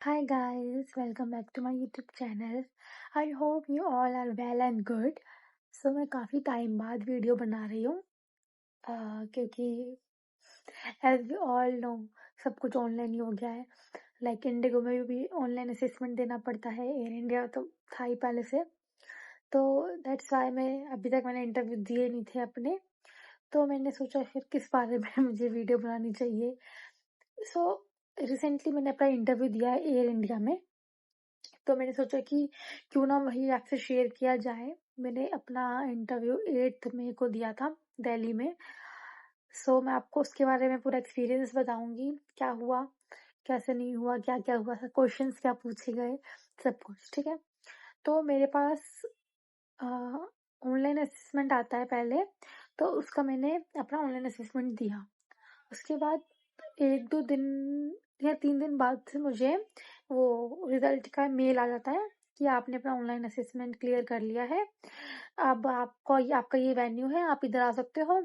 Hi guys, welcome back to my YouTube channel. I hope you all are well and good. So मैं काफ़ी time बाद video बना रही हूँ क्योंकि as we all know सब कुछ ऑनलाइन ही हो गया है. लाइक इंडिगो में भी ऑनलाइन असेसमेंट देना पड़ता है. एयर इंडिया तो था ही पहले से, तो दैट्स वाई मैं अभी तक मैंने इंटरव्यू दिए नहीं थे अपने. तो मैंने सोचा फिर किस बारे में मुझे वीडियो बनानी चाहिए. सो रिसेंटली मैंने अपना इंटरव्यू दिया है एयर इंडिया में. तो मैंने सोचा कि क्यों ना वही आपसे शेयर किया जाए. मैंने अपना इंटरव्यू 8 मई को दिया था दिल्ली में. सो मैं आपको उसके बारे में पूरा एक्सपीरियंस बताऊंगी, क्या हुआ कैसे नहीं हुआ, क्या क्या हुआ, क्वेश्चंस क्या पूछे गए, सब कुछ. ठीक है, तो मेरे पास ऑनलाइन असेसमेंट आता है पहले, तो उसका मैंने अपना ऑनलाइन असेसमेंट दिया. उसके बाद 1-2 दिन या 3 दिन बाद से मुझे वो रिजल्ट का मेल आ जाता है कि आपने अपना ऑनलाइन असेसमेंट क्लियर कर लिया है. अब आपका ये वेन्यू है, आप इधर आ सकते हो.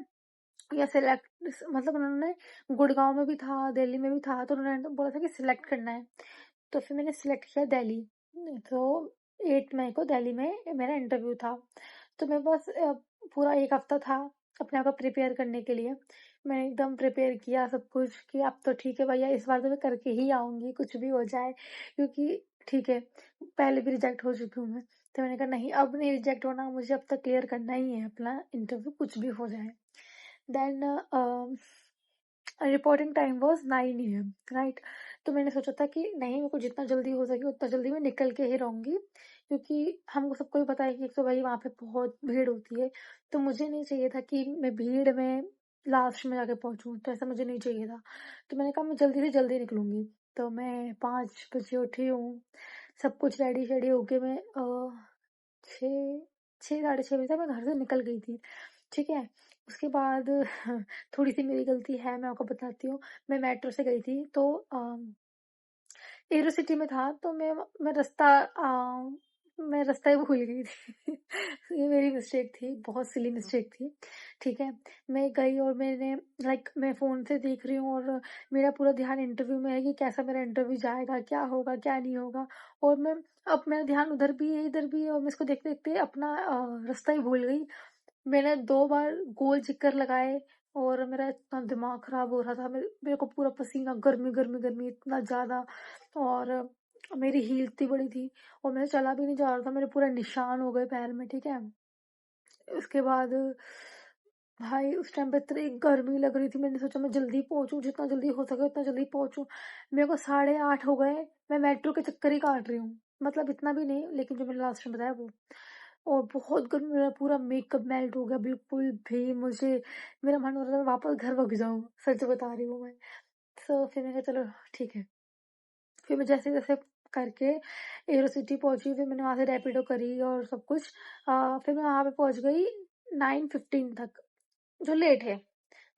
या सिलेक्ट, मतलब उन्होंने गुड़गांव में भी था, दिल्ली में भी था, तो उन्होंने बोला था कि सिलेक्ट करना है. तो फिर मैंने सिलेक्ट किया दिल्ली. तो 8 मई को दिल्ली में मेरा इंटरव्यू था. तो मेरे पास पूरा 1 हफ्ता था अपने आप को प्रिपेयर करने के लिए. मैंने एकदम प्रिपेयर किया सब कुछ कि अब तो ठीक है भैया, इस बार तो मैं करके ही आऊंगी कुछ भी हो जाए, क्योंकि ठीक है पहले भी रिजेक्ट हो चुकी हूँ मैं. तो मैंने कहा नहीं, अब नहीं रिजेक्ट होना, मुझे अब तक क्लियर करना ही है अपना इंटरव्यू, कुछ भी हो जाए. Then reporting time was 9 AM, right. तो मैंने सोचा था कि नहीं, मेरे को जितना जल्दी हो सके उतना जल्दी मैं निकल के ही रहूंगी, क्योंकि हमको सबको ही पता है कि एक तो भाई वहाँ पे बहुत भीड़ होती है. तो मुझे नहीं चाहिए था कि मैं भीड़ में लास्ट में जाके पहुंचूं, तो ऐसा मुझे नहीं चाहिए था. तो मैंने कहा मैं जल्दी से जल्दी निकलूंगी. तो मैं 5 बजे उठी हूँ, सब कुछ रेडी शेडी होके मैं 6 6 साढ़े 6 बजे तक मैं घर से निकल गई थी. ठीक है, उसके बाद थोड़ी सी मेरी गलती है, मैं आपको बताती हूँ. मैं मेट्रो से गई थी, तो एरो सिटी में था, तो मैं रास्ता ही भूल गई थी. ये मेरी मिस्टेक थी, बहुत सिली मिस्टेक थी. ठीक है, मैं गई और मैं फ़ोन से देख रही हूँ और मेरा पूरा ध्यान इंटरव्यू में है कि कैसा मेरा इंटरव्यू जाएगा, क्या होगा क्या नहीं होगा. और अब मेरा ध्यान उधर भी है इधर भी है, और मैं इसको देखते देखते अपना रास्ता ही भूल गई. मैंने 2 बार गोल चक्कर लगाए और मेरा इतना दिमाग खराब हो रहा था. मेरे को पूरा पसीना, गर्मी गर्मी गर्मी इतना ज़्यादा. और मेरी हील इतनी बड़ी थी और मेरा चला भी नहीं जा रहा था, मेरे पूरा निशान हो गए पैर में. ठीक है, उसके बाद भाई उस टाइम पे इतनी गर्मी लग रही थी, मैंने सोचा मैं जल्दी पहुंचूं, जितना जल्दी हो सके उतना जल्दी पहुंचूं. मेरे को 8:30 हो गए, मैं मेट्रो के चक्कर ही काट रही हूँ. मतलब इतना भी नहीं, लेकिन जो मैंने लास्ट में बताया वो. और बहुत गर्मी, मेरा पूरा मेकअप मेल्ट हो गया बिल्कुल भी. मेरा मन हो रहा था मैं वापस घर भाग जाऊं, सच बता रही हूँ मैं. तो फिर मैंने कहा चलो ठीक है. फिर मैं जैसे जैसे करके एरो सिटी पहुंची, फिर मैंने वहां से रैपिडो करी और सब कुछ. फिर मैं वहां पे पहुंच गई 9:15 तक, जो लेट है.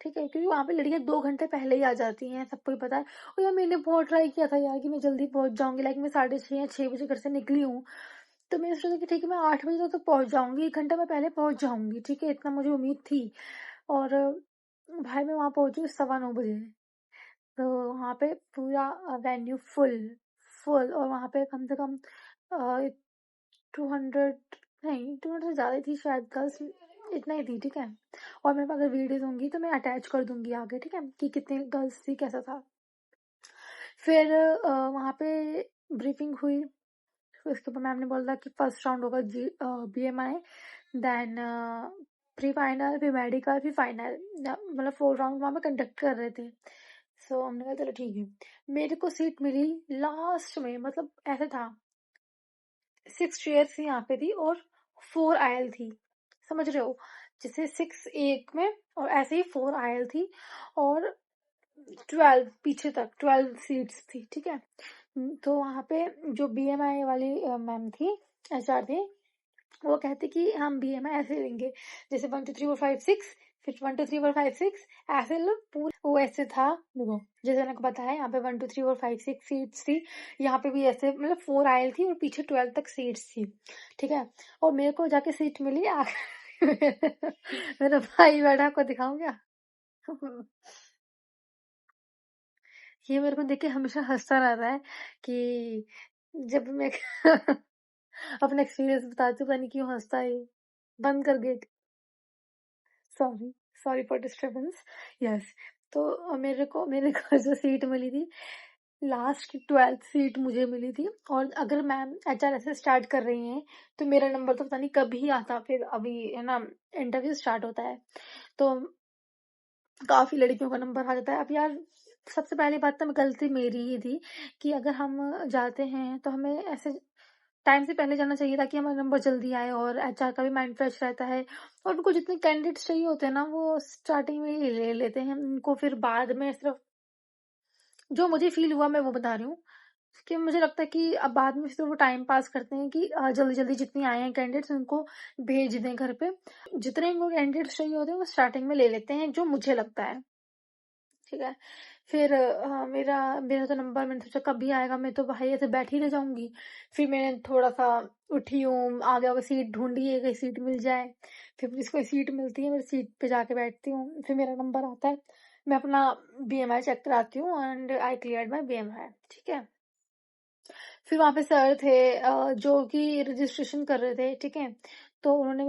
ठीक है, क्योंकि वहां पे लड़कियां 2 घंटे पहले ही आ जाती हैं, सबको ही पता है. और यार मैंने बहुत ट्राई किया था यार कि मैं जल्दी पहुंच जाऊंगी, लाइक मैं 6:30 या 6 बजे घर से निकली हूँ. तो मैंने सोचा कि ठीक है मैं 8 बजे तक तो पहुंच जाऊंगी, 1 घंटा मैं पहले पहुंच जाऊंगी. ठीक है, इतना मुझे उम्मीद थी. और भाई मैं वहां पहुंची 9:15 बजे. तो वहाँ पे पूरा वेन्यू फुल फुल, और वहाँ पे कम से कम 200, नहीं 200 से ज़्यादा ही थी शायद गर्ल्स, इतना ही थी. ठीक है, और मेरे पास अगर वीडियोज होंगी तो मैं अटैच कर दूंगी आगे. ठीक है, कि कितने गर्ल्स थी, कैसा था. फिर वहाँ पे ब्रीफिंग हुई. फिर उसके बाद मैम ने बोला कि फर्स्ट राउंड होगा BMI, देन प्री फाइनल, फिर मेडिकल, फिर फाइनल. मतलब 4 राउंड वहाँ पे कंडक्ट कर रहे थे. सो हमने कहा चलो ठीक है. मेरे को सीट मिली लास्ट में, मतलब ऐसे था 6 चेयर्स यहाँ पे थी और 4 आयल थी, समझ रहे हो. जैसे 6 एक में और ऐसे ही 4 आयल थी. और 12 पीछे तक 12 सीट्स थी. ठीक है, तो वहाँ पे जो BMI वाली मैम थी, HR थी, वो कहते कि हम BMI ऐसे लेंगे, जैसे 1 2 3 4 5 6, फिर 1 2 3 4 5 6, ऐसे लोग पूरा. वो ऐसे था, देखो जैसे मैंने बताया, यहाँ पे 1 2 3 4 5 6 सीट्स थी. यहाँ पे भी ऐसे, मतलब 4 आयल थी और पीछे 12 तक सीट्स थी. ठीक है, और मेरे को जाके सीट मिली मेरा भाई बैठा, आपको दिखाऊं क्या? ये मेरे को देख के हमेशा हँसता रहता है कि जब मैं अपना एक्सपीरियंस बताती हूँ, पता नहीं क्यों हँसता है ये। बंद कर gate. Sorry, sorry for disturbance. Yes, तो मेरे को जो सीट मिली थी, लास्ट की 12th सीट मुझे मिली थी। और अगर मैम एचआर ऐसे स्टार्ट कर रही हैं, तो मेरा नंबर तो पता नहीं कब ही आता। फिर अभी है ना, इंटरव्यू स्टार्ट होता है, तो काफ़ी लड़कियों का नंबर आ जाता है। अब यार, सबसे पहली बात तो गलती मेरी ही थी कि अगर हम जाते हैं, तो हमें ऐसे टाइम से पहले जाना चाहिए, ताकि हमारा नंबर जल्दी आए और एचआर का भी माइंड फ्रेश रहता है। और उनको जितने कैंडिडेट्स चाहिए होते हैं ना, वो स्टार्टिंग में ही ले लेते हैं। उनको फिर बाद में सिर्फ जो मुझे फ़ील हुआ, मैं वो बता रही हूँ कि मुझे लगता है कि अब बाद में फिर वो टाइम पास करते हैं कि जल्दी-जल्दी जितनी आए हैं कैंडिडेट्स, उनको भेज दें घर पे। जितने इनको कैंडिडेट्स चाहिए होते हैं, वो स्टार्टिंग में ले लेते हैं, जो मुझे लगता है। ठीक है। फिर मेरा मेरा तो नंबर, मैंने सोचा कब भी आएगा, मैं तो भाई ऐसे बैठी ही रह जाऊँगी। फिर मैंने थोड़ा-सा उठी हूँ, आगे-आगे सीट ढूँढी है, कहीं सीट मिल जाए। फिर जिस कोई सीट मिलती है, मेरी सीट पे जाके बैठती हूँ। फिर मेरा नंबर आता है, मैं अपना बीएमआई चेक कराती हूँ and I cleared my BMI. ठीक है। फिर वहाँ पे सर थे जो कि रजिस्ट्रेशन कर रहे थे, ठीक है? तो उन्होंने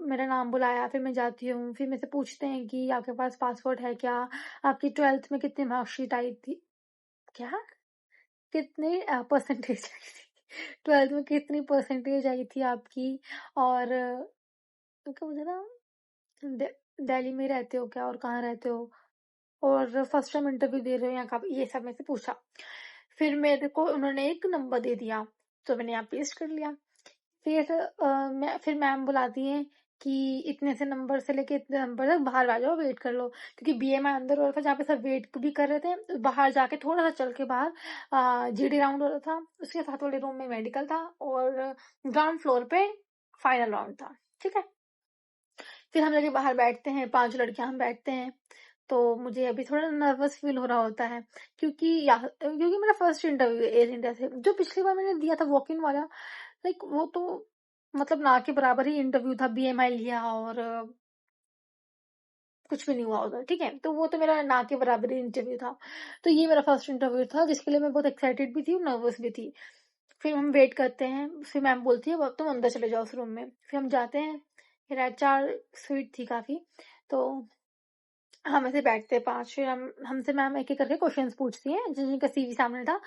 मेरा नाम बुलाया, फिर मैं जाती हूँ, फिर मेरे से पूछते हैं कि आपके पास पासपोर्ट है क्या? आपकी 12th में कितनी मार्कशीट आई थी? क्या? कितनी परसेंटेज आई थी? 12th में कितनी परसेंटेज आई थी आपकी? और तो मुझे ना, दे दिल्ली में रहते हो क्या और कहाँ रहते हो? और फर्स्ट टाइम इंटरव्यू दे रहे हो यहाँ का? ये सब मेरे से पूछा। फिर मेरे को उन्होंने एक नंबर दे दिया, तो मैंने यहाँ पेस्ट कर लिया। फिर मैम बुलाती हैं कि इतने से नंबर से लेके इतने नंबर तक बाहर आ जाओ, वेट कर लो। क्योंकि बीएमआई अंदर हो रहा था, जहाँ पे सब वेट भी कर रहे थे। बाहर जाके थोड़ा सा चल के बाहर जीडी राउंड हो रहा था, उसके साथ वाले रूम में मेडिकल था, और ग्राउंड फ्लोर पे फाइनल राउंड था। ठीक है। फिर हम जाके बाहर बैठते हैं, 5 लड़कियां हम बैठते हैं। तो मुझे अभी थोड़ा नर्वस फील हो रहा होता है, क्योंकि मेरा फर्स्ट इंटरव्यू एयर इंडिया से, जो पिछली बार मैंने दिया था वॉक इन वाला, लाइक वो तो मतलब ना के बराबर ही इंटरव्यू था। बीएमआई लिया और कुछ भी नहीं हुआ उधर। ठीक है, तो वो तो मेरा ना के बराबर ही इंटरव्यू था। तो ये मेरा फर्स्ट इंटरव्यू था, जिसके लिए मैं बहुत एक्साइटेड भी थी और नर्वस भी थी। फिर हम वेट करते हैं, फिर मैम बोलती है अब तुम अंदर चले जाओ उस रूम में। फिर हम जाते हैं। फिर एचआर स्वीट थी काफी, तो हम ऐसे बैठते हैं 5। फिर हमसे मैम एक-एक करके क्वेश्चंस पूछती हैं, जिनका सीवी सामने था।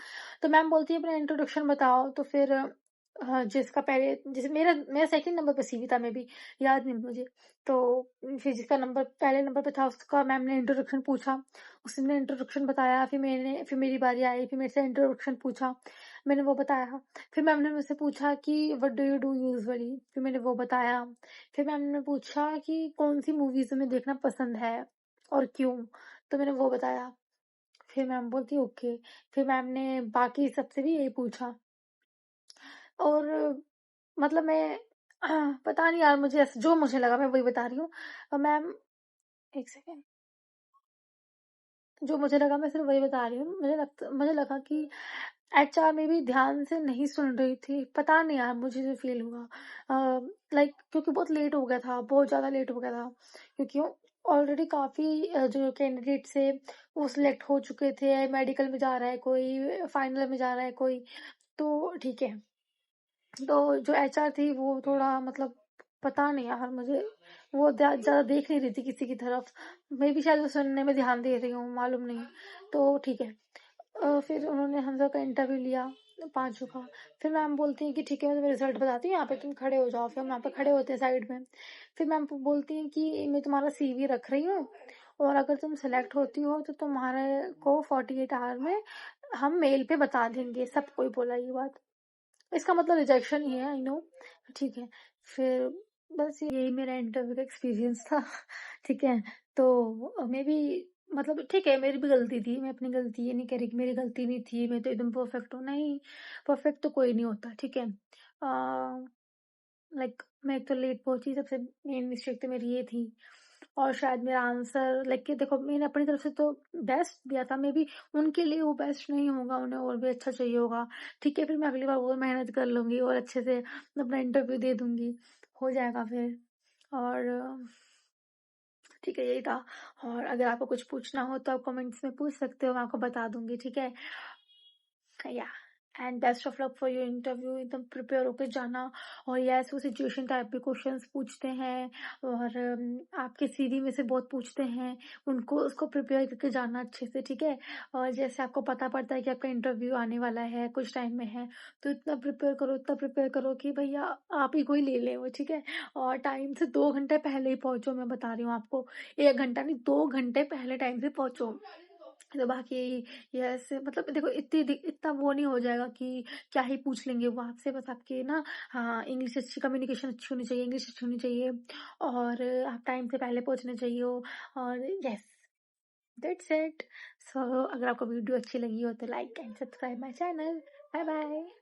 तो मैम बोलती है अपना इंट्रोडक्शन बताओ। तो फिर जिसका पहले जैसे मेरा सेकंड नंबर पे सीवी था, मे बी, याद नहीं मुझे। तो फिर जिसका नंबर पहले नंबर पे था, उसका मैम ने इंट्रोडक्शन पूछा। उसने इंट्रोडक्शन बताया, फिर मेरी बारी आई, फिर मेरे से इंट्रोडक्शन पूछा। मैंने वो बताया। फिर मैम ने मुझसे पूछा कि what do you do usually? फिर मैंने वो बताया। फिर मैम ने पूछा कि कौन-सी मूवीज़ तुम्हें देखना पसंद है और क्यों? तो मैंने वो बताया। फिर मैम बोलती ओके। फिर मैम ने बाकी सबसे भी यही पूछा। और मतलब मैं पता नहीं यार, मुझे ऐसे जो मुझे लगा मैं वही बता रही हूँ। Ma'am, 1 second. जो मुझे लगा मैं सिर्फ वही बता रही हूँ। मुझे लगा कि एचआर में भी ध्यान से नहीं सुन रही थी। पता नहीं यार, मुझे जो फ़ील हुआ। लाइक क्योंकि बहुत लेट हो गया था, बहुत ज़्यादा लेट हो गया था। क्योंकि ऑलरेडी काफ़ी जो कैंडिडेट्स थे, वो सिलेक्ट हो चुके थे। मेडिकल में जा रहा है कोई, फाइनल में जा रहा है कोई, तो ठीक है। तो जो एचआर थी, वो थोड़ा मतलब पता नहीं यार मुझे, वो ज़्यादा देख नहीं रही थी किसी की तरफ। मैं भी शायद वो सुनने में ध्यान दे रही हूँ, मालूम नहीं। तो ठीक है। फिर उन्होंने हम सबका इंटरव्यू लिया, पाँचों का। फिर मैम बोलती हैं कि ठीक है, मैं तुम्हें रिजल्ट बताती हूँ, यहाँ पे तुम खड़े हो जाओ। फिर हम यहाँ पे खड़े होते हैं साइड में। फिर मैम बोलती हैं कि मैं तुम्हारा सीवी रख रही हूँ, और अगर तुम सेलेक्ट होती हो, तो तुम्हारे को 48 आवर में हम मेल पे बता देंगे। सबको ही बोला ये बात। इसका मतलब रिजेक्शन ही है, आई नो। ठीक है। फिर बस यही मेरा इंटरव्यू का एक्सपीरियंस था। ठीक है। तो मे बी, मतलब ठीक है, मेरी भी गलती थी। मैं अपनी गलती ये नहीं कह रही कि मेरी गलती नहीं थी, मैं तो एकदम परफेक्ट हूँ, नहीं। परफेक्ट तो कोई नहीं होता। ठीक है। लाइक मैं एक तो लेट पहुंची, सबसे मेन मिस्टेक तो मेरी ये थी। और शायद मेरा आंसर, लाइक कि देखो, मैंने अपनी तरफ से तो बेस्ट दिया था, मे बी उनके लिए वो बेस्ट नहीं होगा, उन्हें और भी अच्छा चाहिए होगा। ठीक है, फिर मैं अगली बार और मेहनत कर लूंगी और अच्छे से अपना इंटरव्यू दे दूंगी, हो जाएगा फिर। और ठीक है, यही था। और अगर आपको कुछ पूछना हो तो आप कमेंट्स में पूछ सकते हो, मैं आपको बता दूँगी, ठीक है? या and best of luck for your interview, एकदम प्रिपेयर होके जाना। और यस, वो सिचुएशन टाइप के क्वेश्चंस पूछते हैं और आपके सीवी में से बहुत पूछते हैं, उनको उसको प्रिपेयर करके जाना अच्छे से, ठीक है? और जैसे आपको पता पड़ता है कि आपका इंटरव्यू आने वाला है, कुछ टाइम में है, तो इतना प्रिपेयर करो कि भैया आप ही को ही ले लें वो, ठीक है? और टाइम से 2 घंटे पहले ही पहुँचो, मैं बता रही हूँ आपको, 1 घंटा नहीं, 2 घंटे पहले टाइम से पहुँचो। तो बाकी यस, मतलब देखो इतना वो नहीं हो जाएगा कि क्या ही पूछ लेंगे वो आपसे, बस आपकी ना, हाँ, इंग्लिश अच्छी, कम्युनिकेशन अच्छी होनी चाहिए, इंग्लिश अच्छी होनी चाहिए और आप टाइम से पहले पहुँचने चाहिए हो। और यस, दैट्स इट। सो अगर आपको वीडियो अच्छी लगी हो तो like and subscribe my channel. Bye bye.